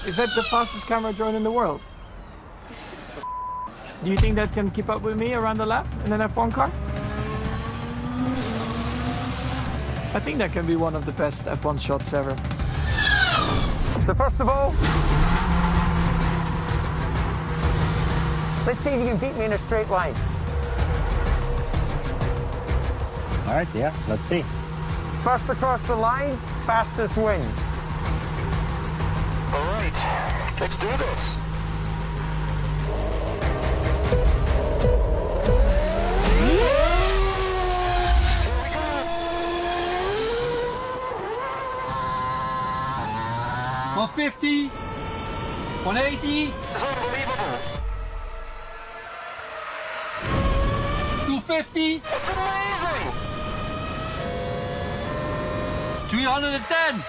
Is that the fastest camera drone in the world? Do you think that can keep up with me around the lap in an F1 car? I think that can be one of the best F1 shots ever. So first of all, let's see if you can beat me in a straight line. All right, yeah, let's see. First across the line, fastest wins. All right, let's do this. $150, $180. It's unbelievable. $250, It's amazing. $310.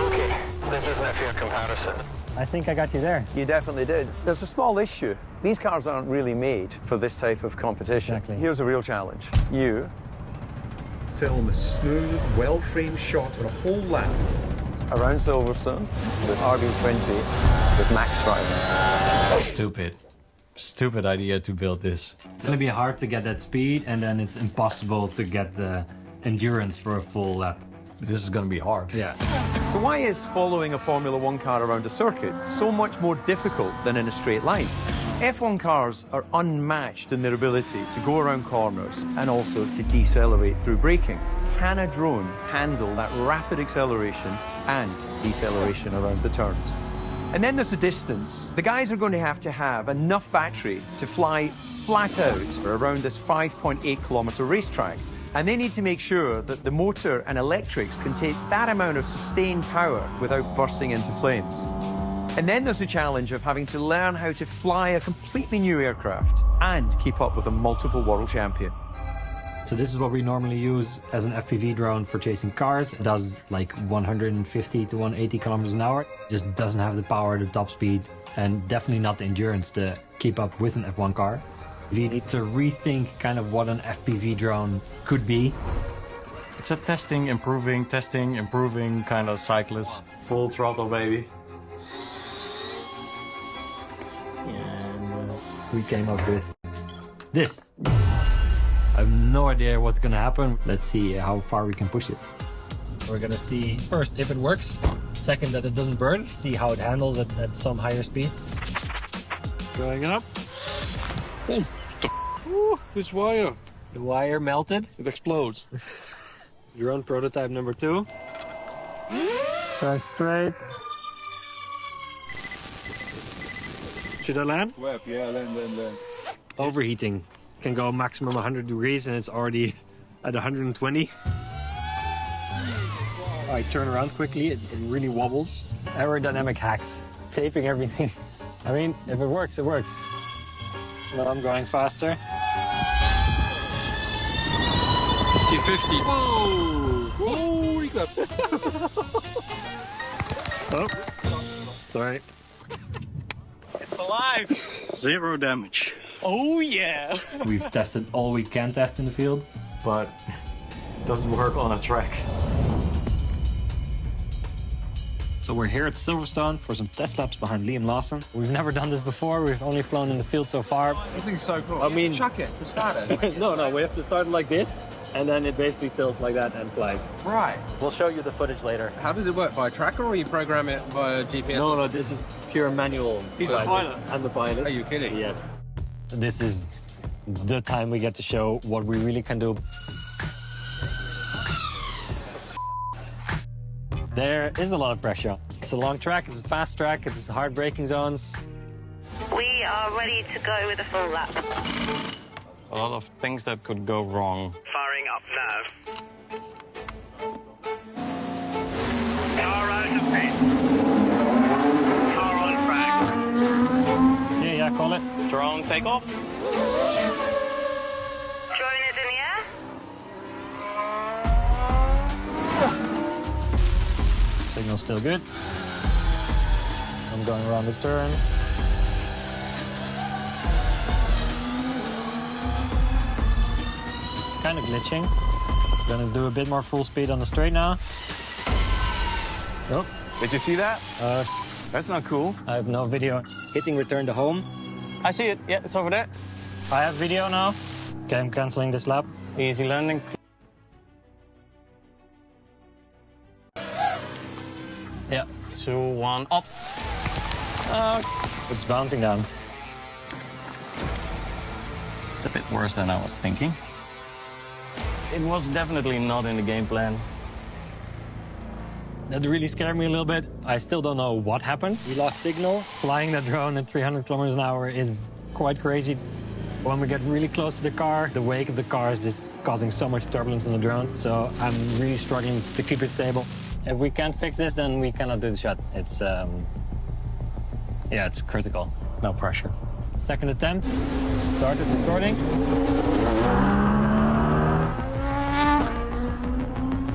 Okay, this isn't a fair comparison. I think I got you there. You definitely did. There's a small issue. These cars aren't really made for this type of competition. Exactly. Here's a real challenge. You film a smooth, well-framed shot on a whole lap. around Silverstone with RB20 with max driving. Stupid idea to build this. It's gonna be hard to get that speed, and then it's impossible to get the endurance for a full lap. This is gonna be hard. Yeah. So why is following a Formula One car around a circuit so much more difficult than in a straight line? F1 cars are unmatched in their ability to go around corners and also to decelerate through braking. Can a drone handle that rapid acceleration and deceleration around the turns? And then there's the distance. The guys are going to have enough battery to fly flat out around this 5.8-kilometer racetrack. And they need to make sure that the motor and electrics can take that amount of sustained power without bursting into flames. And then there's the challenge of having to learn how to fly a completely new aircraft and keep up with a multiple world champion. So this is what we normally use as an FPV drone for chasing cars. It does like 150 to 180 kilometers an hour. Just doesn't have the power, the top speed, and definitely not the endurance to keep up with an F1 car. We need to rethink kind of what an FPV drone could be. It's a testing, improving kind of cyclist. Full throttle, baby. And we came up with this. I have no idea what's gonna happen. Let's see how far we can push this. We're gonna see first if it works, second that it doesn't burn, see how it handles at some higher speeds. Going up. Oh, Ooh, this wire. The wire melted. It explodes. Drone prototype number 2. Going straight. Should I land? Web, yeah, land. Overheating. Can go maximum 100 degrees and it's already at 120. I turn around quickly, it really wobbles. Aerodynamic hacks, taping everything. I mean, if it works, it works. Now I'm going faster. 250. Whoa! Whoa, you got Oh, sorry. It's alive! 0 damage. Oh yeah! We've tested all we can test in the field, But it doesn't work on a track. so we're here at Silverstone for some test laps behind Liam Lawson. We've never done this before. We've only flown in the field so far. This thing's so cool. I mean, chuck it to start it. No, we have to start like this, and then it basically tilts like that and flies. Right. We'll show you the footage later. How does it work? Via tracker or you program it via GPS? No, this is pure manual. He's the pilot. I'm the pilot. Are you kidding? Yes. This is the time we get to show what we really can do. There is a lot of pressure. It's a long track, it's a fast track, it's hard braking zones. We are ready to go with a full lap. A lot of things that could go wrong. Firing up now. Car out of pace. Car on track. Yeah, call it. Drone takeoff. Drone is in the air. Signal's still good. I'm going around the turn. It's kind of glitching. Gonna do a bit more full speed on the straight now. Oh, Did you see that? That's not cool. I have no video. Hitting return to home. I see it. Yeah, it's over there. I have video now. Okay, I'm canceling this lap. Easy landing. Yeah. 2, 1, off. It's bouncing down. It's a bit worse than I was thinking. It was definitely not in the game plan. That really scared me a little bit. I still don't know what happened. We lost signal. Flying that drone at 300 kilometers an hour is quite crazy. When we get really close to the car, the wake of the car is just causing so much turbulence on the drone. So I'm really struggling to keep it stable. If we can't fix this, then we cannot do the shot. It's, yeah, it's critical. No pressure. Second attempt. Started recording.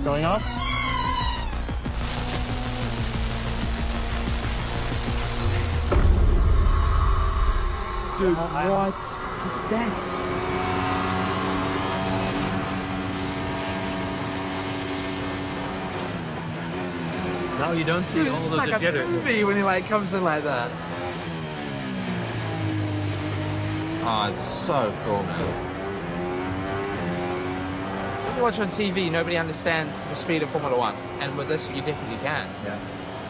Going off. Dude, what's that? Now you don't see all It's of like the a jitters. movie when he like comes in like that. Oh, it's so cool, man. When you watch on TV, nobody understands the speed of Formula One, and with this, you definitely can. Yeah.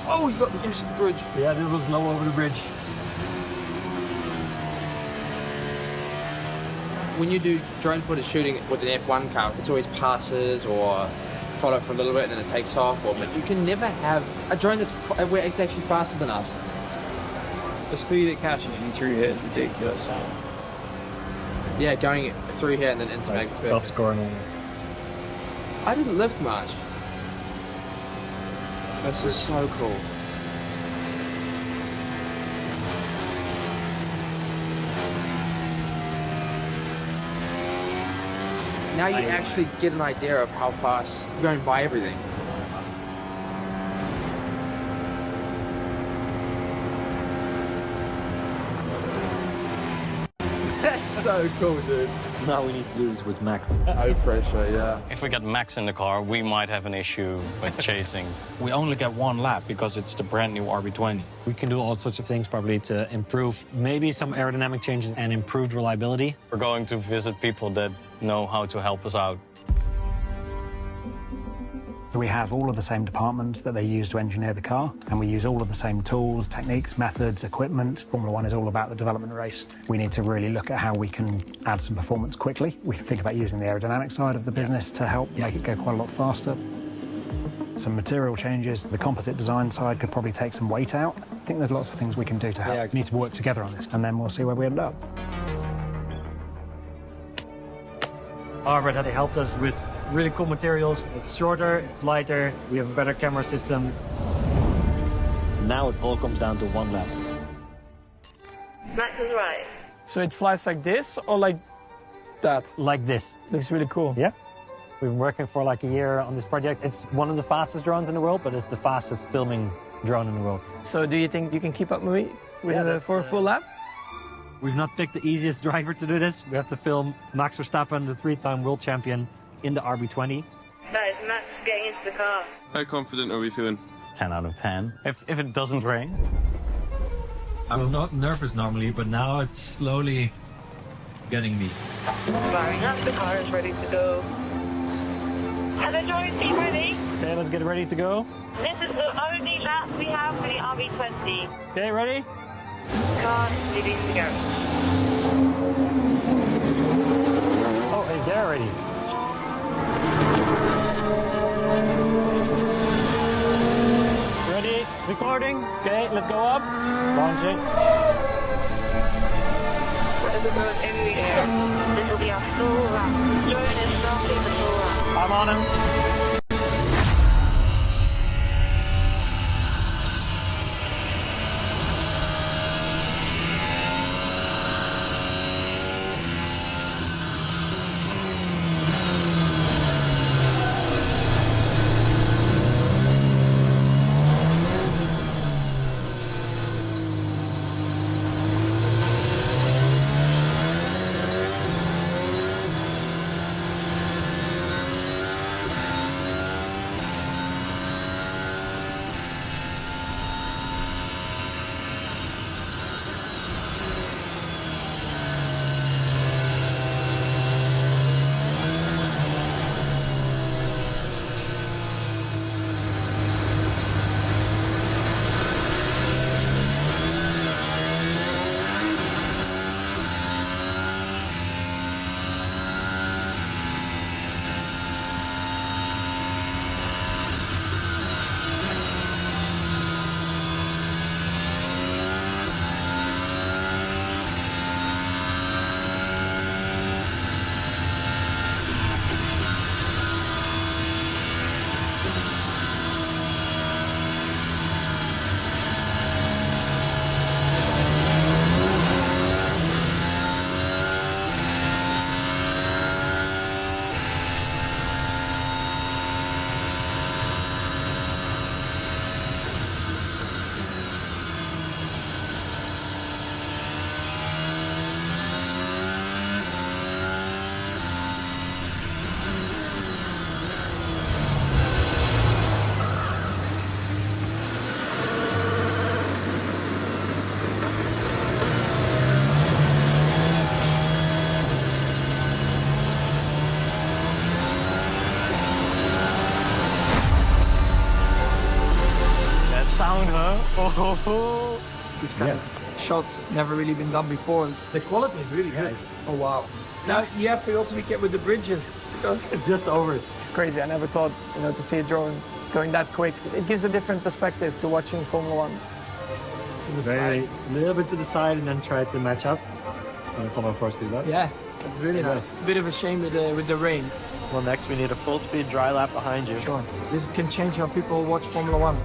Oh, you got the test of the bridge. Yeah, it was low over the bridge. When you do drone footage shooting with an F1 car, it's always passes or follow for a little bit and then it takes off. But you can never have a drone that's where it's actually faster than us. The speed it catches you through here is ridiculous. Yeah, going through here and then into Magnus Top scoring. I didn't lift much. This is so cool. Now you actually get an idea of how fast you're going by everything. That's so cool, dude. Now we need to do this with Max. No pressure, yeah. If we get Max in the car, we might have an issue with chasing. We only get 1 lap because it's the brand new RB20. We can do all sorts of things probably to improve maybe some aerodynamic changes and improved reliability. We're going to visit people that know how to help us out. We have all of the same departments that they use to engineer the car, and we use all of the same tools, techniques, methods, equipment. Formula One is all about the development race. We need to really look at how we can add some performance quickly. We think about using the aerodynamic side of the business to help make it go quite a lot faster. Some material changes. The composite design side could probably take some weight out. I think there's lots of things we can do to help. We need to work together on this, and then we'll see where we end up. Arbor had helped us with really cool materials. It's shorter, it's lighter, we have a better camera system. Now it all comes down to 1 lap. Max is right. So it flies like this or like that? Like this. Looks really cool. Yeah. We've been working for like a year on this project. It's one of the fastest drones in the world, but it's the fastest filming drone in the world. So do you think you can keep up with Yeah, for a full lap? We've not picked the easiest driver to do this. We have to film Max Verstappen, the 3-time world champion, in the RB20. That is Max getting into the car. How confident are we feeling? 10 out of 10. If it doesn't rain. I'm not nervous normally, but now it's slowly getting me. Firing up, the car is ready to go. Are the drones team ready? Okay, let's get ready to go. This is the only lap we have for the RB20. Okay, ready? Car ready to go. Oh, he's there already. Ready? Recording. Okay, let's go up. Launch it. As it goes in the air, this will be our full lap. Drone is starting the full lap. I'm on him. Oh, these kind of shots never really been done before. The quality is really good. Oh wow. Now you have to also be careful with the bridges. Just over it. It's crazy. I never thought, to see a drone going that quick. It gives a different perspective to watching Formula One. Very little bit to the side and then try to match up. And follow first do that. Yeah, that's really nice. Bit of a shame with the rain. Well, next we need a full speed dry lap behind you. Sure. This can change how people watch Formula One.